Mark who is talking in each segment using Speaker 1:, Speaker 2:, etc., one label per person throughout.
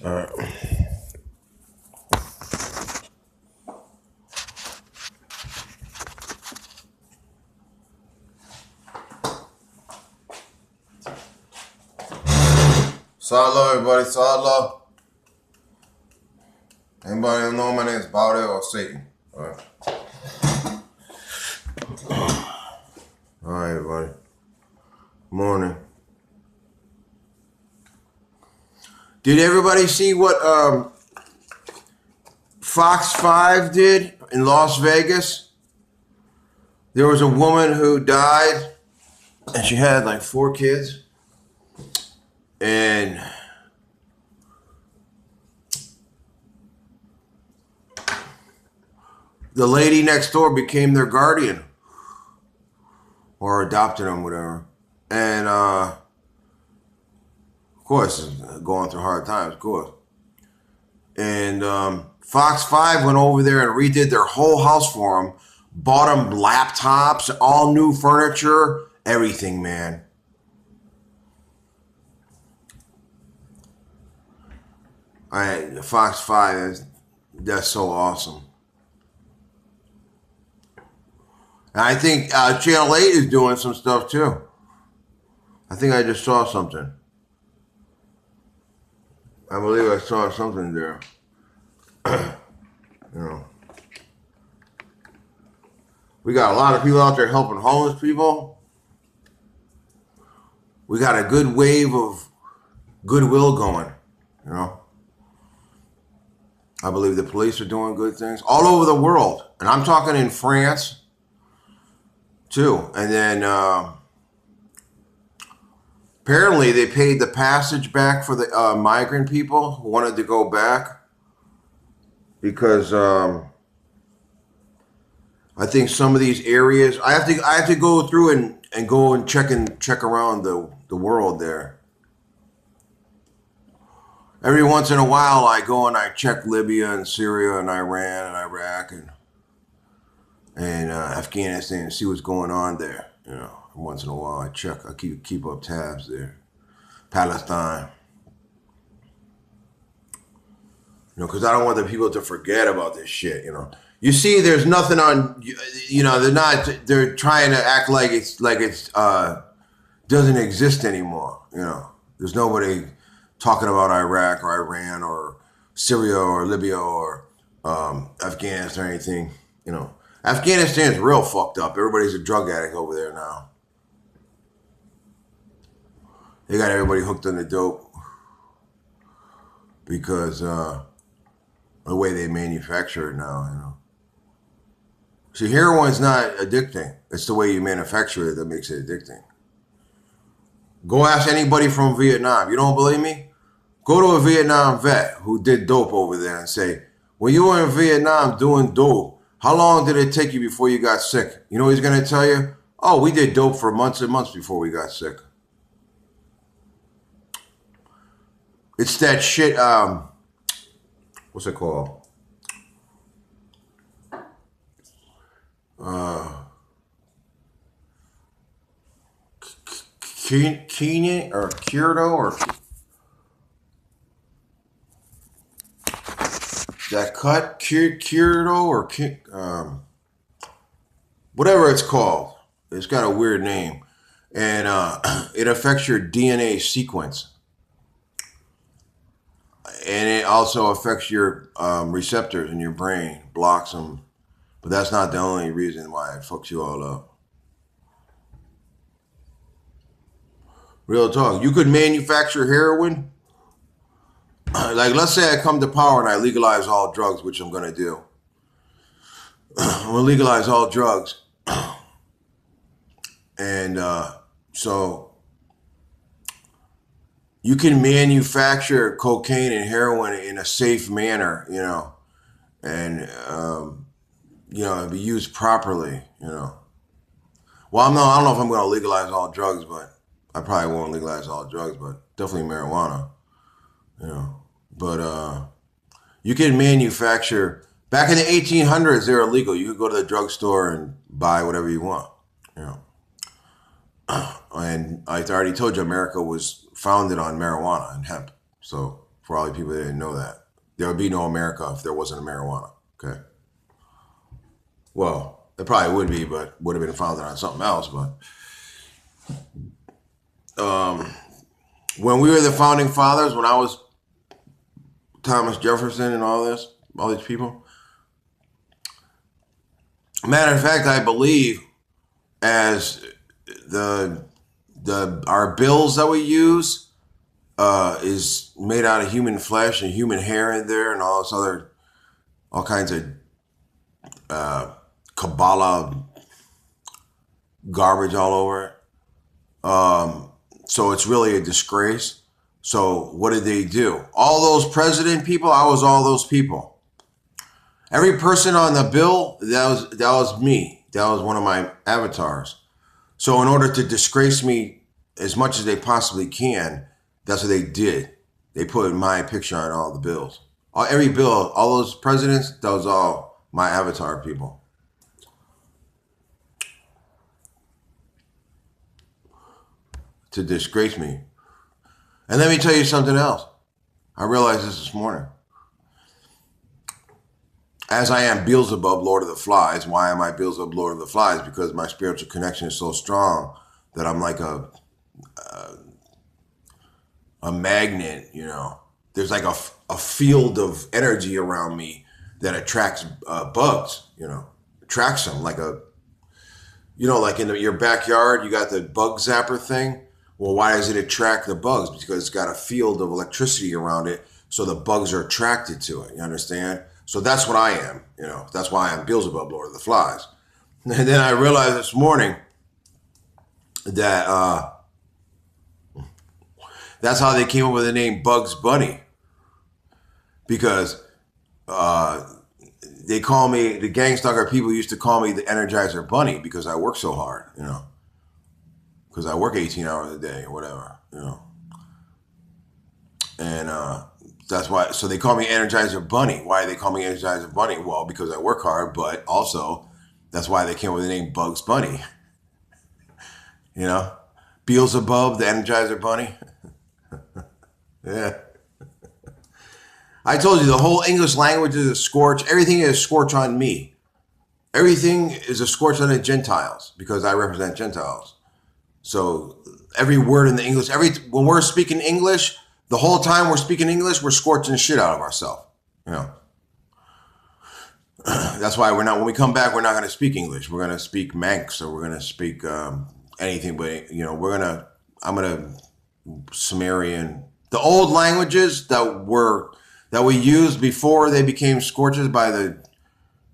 Speaker 1: All right. Salo, everybody. Salo. Anybody know my name is Baude or Satan? All right. All right, everybody. Morning. Did everybody see what Fox 5 did in Las Vegas? There was a woman who died, and she had like 4 kids. And the lady next door became their guardian. Or adopted them, whatever. And, of course, going through hard times, of course. And Fox 5 went over there and redid their whole house for them. Bought them laptops, all new furniture, everything, man. Fox 5, that's so awesome. And I think Channel 8 is doing some stuff too. I think I just saw something. I believe I saw something there. You know, we got a lot of people out there helping homeless people. We got a good wave of goodwill going, you know. I believe the police are doing good things all over the world. And I'm talking in France, too. And then apparently they paid the passage back for the migrant people who wanted to go back. Because I think some of these areas, I have to go through and go and check around the world there. Every once in a while, I go and I check Libya and Syria and Iran and Iraq and Afghanistan and see what's going on there. You know, once in a while, I check. I keep up tabs there. Palestine. You know, because I don't want the people to forget about this shit. You know, you see, there's nothing on. You know, they're not. They're trying to act like it's doesn't exist anymore. You know, there's nobody talking about Iraq or Iran or Syria or Libya or Afghanistan or anything. You know, Afghanistan's real fucked up. Everybody's a drug addict over there now. They got everybody hooked on the dope because the way they manufacture it now. You know, see, heroin's not addicting. It's the way you manufacture it that makes it addicting. Go ask anybody from Vietnam. You don't believe me? Go to a Vietnam vet who did dope over there and say, when you were in Vietnam doing dope, how long did it take you before you got sick? You know what he's going to tell you? Oh, we did dope for months and months before we got sick. It's that shit, what's it called? Keenan or Curdo or that cut Curdo or whatever it's called. It's got a weird name, and it affects your DNA sequence, and it also affects your receptors in your brain, blocks them. But that's not the only reason why it fucks you all up. Real talk. You could manufacture heroin. Like, let's say I come to power and I legalize all drugs, which I'm going to do. I'm going to legalize all drugs. And so you can manufacture cocaine and heroin in a safe manner, you know, and, you know, be used properly, you know. Well, I don't know if I'm going to legalize all drugs, but I probably won't legalize all drugs, but definitely marijuana, you know. But you can manufacture. Back in the 1800s, they were illegal. You could go to the drugstore and buy whatever you want, you know. And I already told you, America was founded on marijuana and hemp. So For all the people that didn't know that. There would be no America if there wasn't a marijuana. Okay. Well, it probably would be, but would have been founded on something else. But when we were the founding fathers, when I was Thomas Jefferson and all these people, matter of fact, I believe as the our bills that we use is made out of human flesh and human hair in there and all this other all kinds of Kabbalah garbage all over it. So it's really a disgrace. So what did they do? All those president people, I was all those people. Every person on the bill, that was me. That was one of my avatars. So in order to disgrace me as much as they possibly can, that's what they did. They put my picture on all the bills. Every bill, all those presidents, that was all my avatar people. To disgrace me. And let me tell you something else. I realized this morning. As I am Beelzebub, Lord of the Flies. Why am I Beelzebub, Lord of the Flies? Because my spiritual connection is so strong that I'm like a magnet, you know. There's like a field of energy around me that attracts bugs, you know. Attracts them like like in your backyard, you got the bug zapper thing. Well, why does it attract the bugs? Because it's got a field of electricity around it, so the bugs are attracted to it. You understand? So that's what I am. You know, that's why I'm Beelzebub, Lord of the Flies. And then I realized this morning that that's how they came up with the name Bugs Bunny. Because they call me, the Gangstalker people used to call me the Energizer Bunny because I work so hard, you know. Because I work 18 hours a day or whatever, you know. And that's why, so they call me Energizer Bunny. Why do they call me Energizer Bunny? Well, because I work hard, but also that's why they came up with the name Bugs Bunny. You know? Beelzebub, the Energizer Bunny. Yeah. I told you the whole English language is a scorch. Everything is a scorch on me. Everything is a scorch on the Gentiles because I represent Gentiles. So every word in the English, when we're speaking English, the whole time we're speaking English, we're scorching the shit out of ourselves. You know, that's why when we come back, we're not going to speak English. We're going to speak Manx, or we're going to speak anything. But you know, I'm going to Sumerian, the old languages that we used before they became scorches by the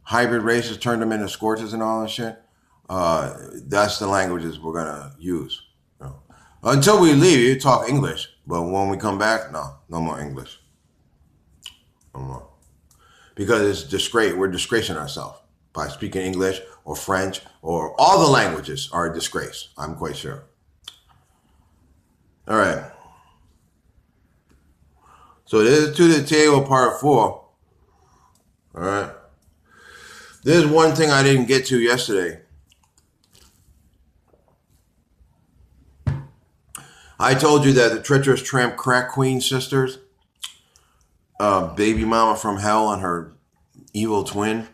Speaker 1: hybrid races, turned them into scorches and all that shit. That's the languages we're gonna use. You know. Until we leave, you talk English, but when we come back, no more English, no more, because it's disgrace. We're disgracing ourselves by speaking English or French or all the languages are a disgrace. I'm quite sure. All right. So this is to the table, part 4. All right. There's one thing I didn't get to yesterday. I told you that the treacherous tramp crack queen sisters, baby mama from hell and her evil twin.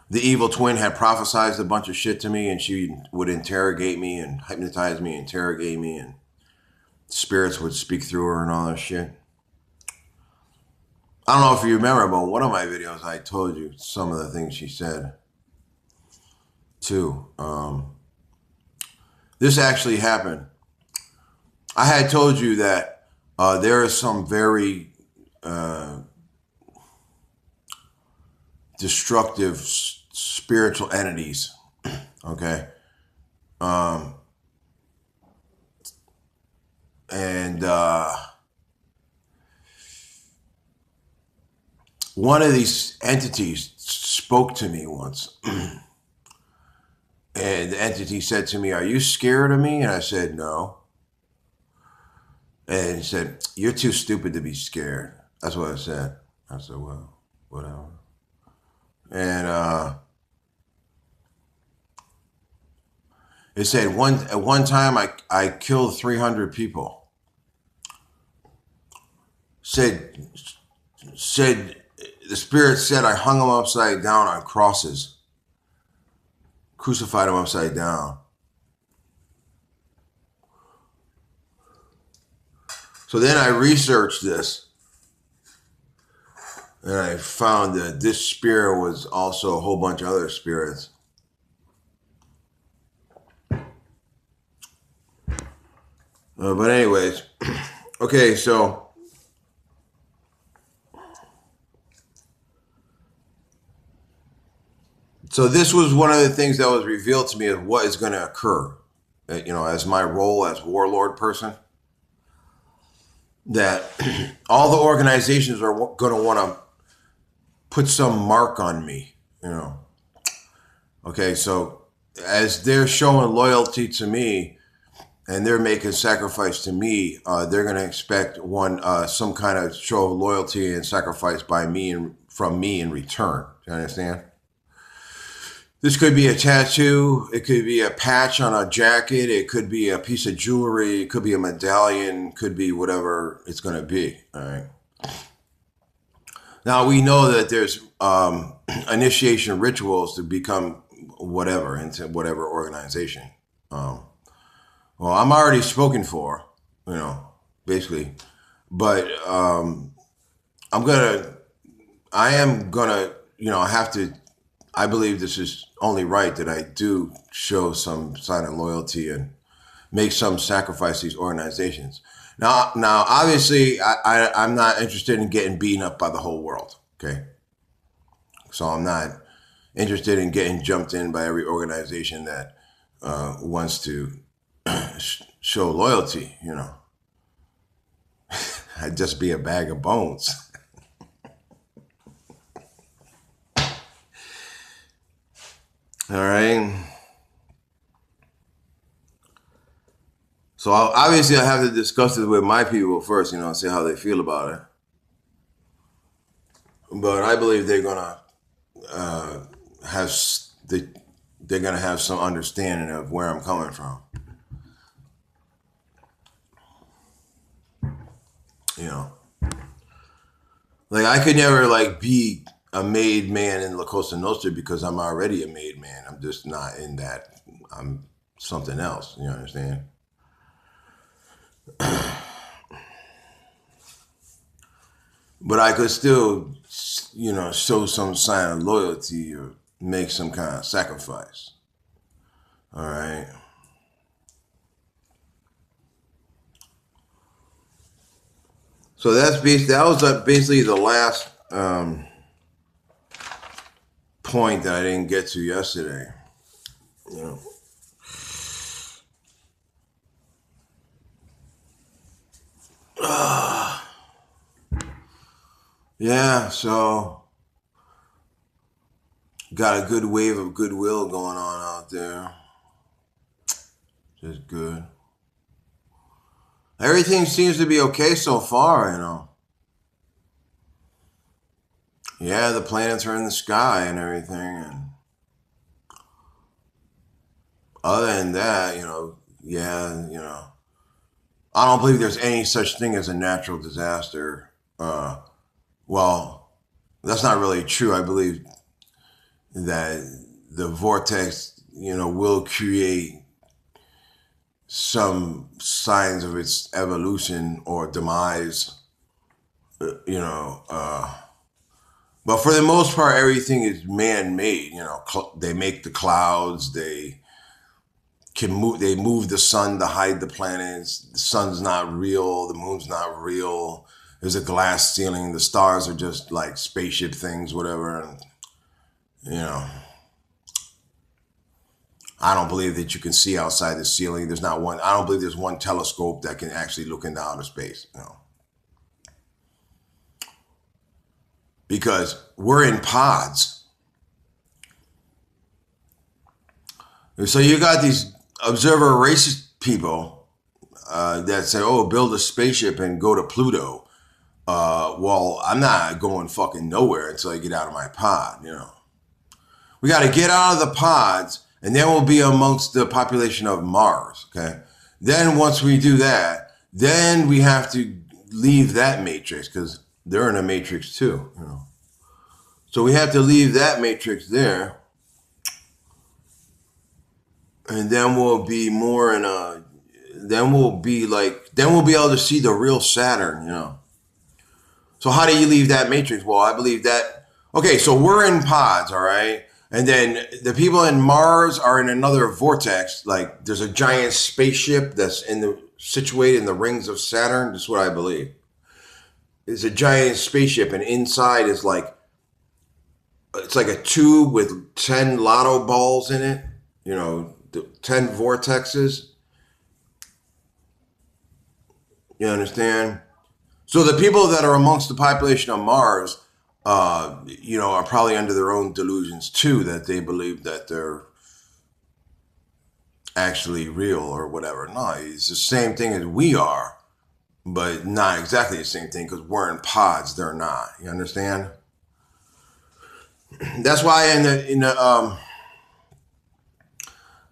Speaker 1: The evil twin had prophesized a bunch of shit to me, and she would interrogate me and hypnotize me, interrogate me, and spirits would speak through her and all that shit. I don't know if you remember, but one of my videos, I told you some of the things she said too. This actually happened. I had told you that there are some very destructive spiritual entities, okay? And one of these entities spoke to me once. And the entity said to me, "Are you scared of me?" And I said, "No." And he said, "You're too stupid to be scared." That's what I said. I said, "Well, whatever." And it said at one time I killed 300 people. said the Spirit said I hung them upside down on crosses, crucified them upside down. So then I researched this, and I found that this spirit was also a whole bunch of other spirits. But anyways, okay, so this was one of the things that was revealed to me of what is going to occur, as my role as warlord person, that all the organizations are going to want to put some mark on me, Okay, so as they're showing loyalty to me and they're making sacrifice to me, they're going to expect some kind of show of loyalty and sacrifice by me and from me in return. Do you understand? This could be a tattoo. It could be a patch on a jacket. It could be a piece of jewelry. It could be a medallion. It could be whatever it's going to be. All right. Now, we know that there's initiation rituals to become whatever, into whatever organization. Well, I'm already spoken for, basically. But I am going to, I believe this is only right that I do show some sign of loyalty and make some sacrifice to these organizations. Now, obviously, I'm not interested in getting beaten up by the whole world, okay? So I'm not interested in getting jumped in by every organization that wants to show loyalty, I'd just be a bag of bones. All right. So obviously I have to discuss this with my people first, see how they feel about it. But I believe they're gonna they're gonna have some understanding of where I'm coming from. Like I could never be a made man in La Costa Nostra because I'm already a made man. I'm just not in that. I'm something else. You understand? But I could still, show some sign of loyalty or make some kind of sacrifice. All right. So that was basically the last point that I didn't get to yesterday. Yeah, so got a good wave of goodwill going on out there. Just good. Everything seems to be okay so far, Yeah, the planets are in the sky and everything, and other than that, yeah, I don't believe there's any such thing as a natural disaster. Well, that's not really true. I believe that the vortex, will create some signs of its evolution or demise, but for the most part, everything is man-made. They make the clouds. They move the sun to hide the planets. The sun's not real. The moon's not real. There's a glass ceiling. The stars are just like spaceship things, whatever. And, I don't believe that you can see outside the ceiling. There's not one. I don't believe there's one telescope that can actually look into outer space. Because we're in pods. And so you got these observer racist people that say, "Oh, build a spaceship and go to Pluto." Well, I'm not going fucking nowhere until I get out of my pod. We got to get out of the pods, and then we'll be amongst the population of Mars. Okay. Then once we do that, then we have to leave that matrix because they're in a matrix too, you know. So we have to leave that matrix there, and then we'll be more in a. Then we'll be like. Then we'll be able to see the real Saturn, you know. So how do you leave that matrix? Well, I believe that. Okay, so we're in pods, all right, and then the people in Mars are in another vortex. Like there's a giant spaceship that's situated in the rings of Saturn. That's what I believe. It's a giant spaceship, and inside is like it's like a tube with 10 lotto balls in it. You know, 10 vortexes. You understand? So the people that are amongst the population of Mars, you know, are probably under their own delusions too, that they believe that they're actually real or whatever. No, it's the same thing as we are, but not exactly the same thing because we're in pods. They're not. You understand? That's why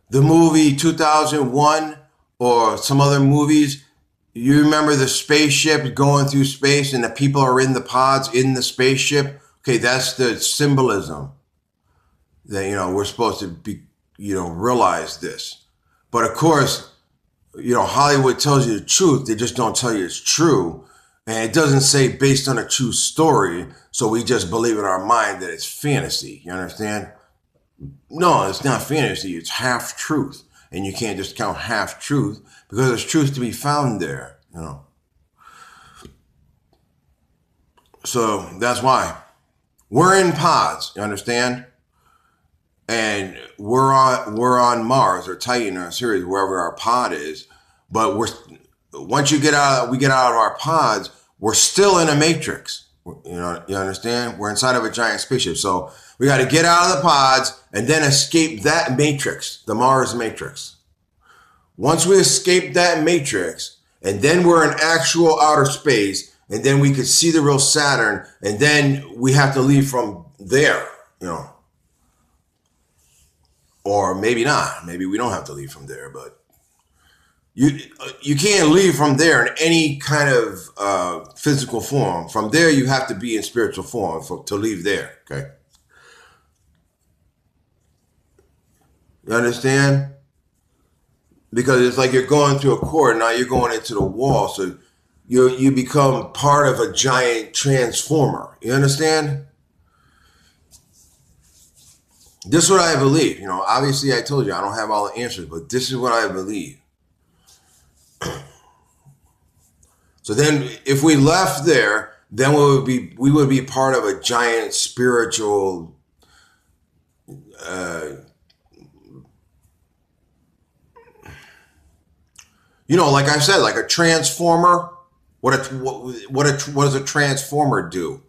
Speaker 1: the movie 2001 or some other movies, you remember the spaceship going through space and the people are in the pods in the spaceship? Okay, that's the symbolism that, you know, we're supposed to be, you know, realize this. But of course, you know, Hollywood tells you the truth. They just don't tell you it's true. And it doesn't say based on a true story. So we just believe in our mind that it's fantasy. You understand? No, it's not fantasy. It's half truth. And you can't just count half truth because there's truth to be found there, you know. So that's why we're in pods, you understand? And we're on Mars or Titan or Sirius, wherever our pod is. But once we get out of our pods, we're still in a matrix. You know, you understand? We're inside of a giant spaceship. So we got to get out of the pods and then escape that matrix, the Mars matrix. Once we escape that matrix, and then we're in actual outer space, and then we could see the real Saturn, and then we have to leave from there, you know. Or maybe not. Maybe we don't have to leave from there, but you can't leave from there in any kind of physical form. From there, you have to be in spiritual form to leave there, okay? You understand? Because it's like you're going through a cord, now you're going into the wall, so you become part of a giant transformer. You understand? This is what I believe. You know, obviously I told you I don't have all the answers, but this is what I believe. So then if we left there, then we would be part of a giant spiritual you know, like I said, like a transformer. What does a transformer do?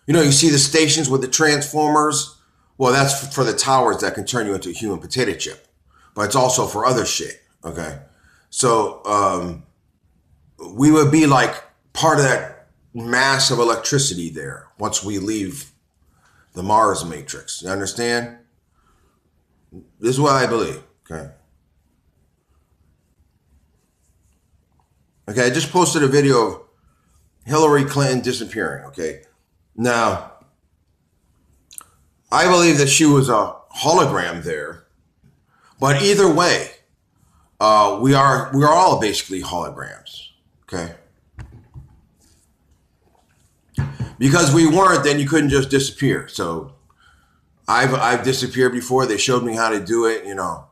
Speaker 1: You know, you see the stations with the transformers. Well, that's for the towers that can turn you into a human potato chip, but it's also for other shit. Okay, so we would be like part of that mass of electricity there once we leave the Mars matrix. You understand? This is what I believe. Okay. Okay, I just posted a video of Hillary Clinton disappearing. Okay, now I believe that she was a hologram there, but either way, we are all basically holograms. Okay, because we weren't, then you couldn't just disappear. So I've disappeared before. They showed me how to do it. You know,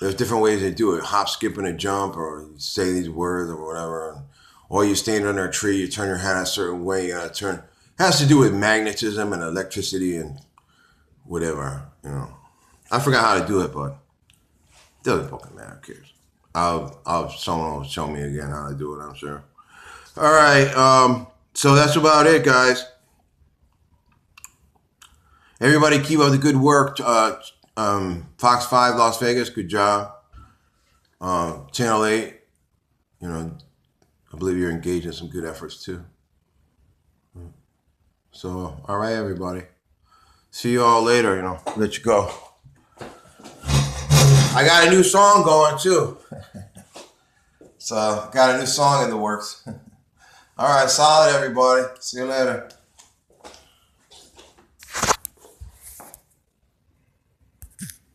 Speaker 1: there's different ways to do it: hop, skip, and a jump, or you say these words or whatever. Or you stand under a tree, you turn your head a certain way. You gotta turn. It has to do with magnetism and electricity and whatever. You know, I forgot how to do it, but it doesn't fucking matter. Who cares? Someone will show me again how to do it. I'm sure. All right. So that's about it, guys. Everybody keep up the good work. Fox 5 Las Vegas, good job. Channel 8, you know, I believe you're engaged in some good efforts too. So, all right, everybody. See you all later, you know, let you go. I got a new song going too. So got a new song in the works. All right, solid everybody. See you later.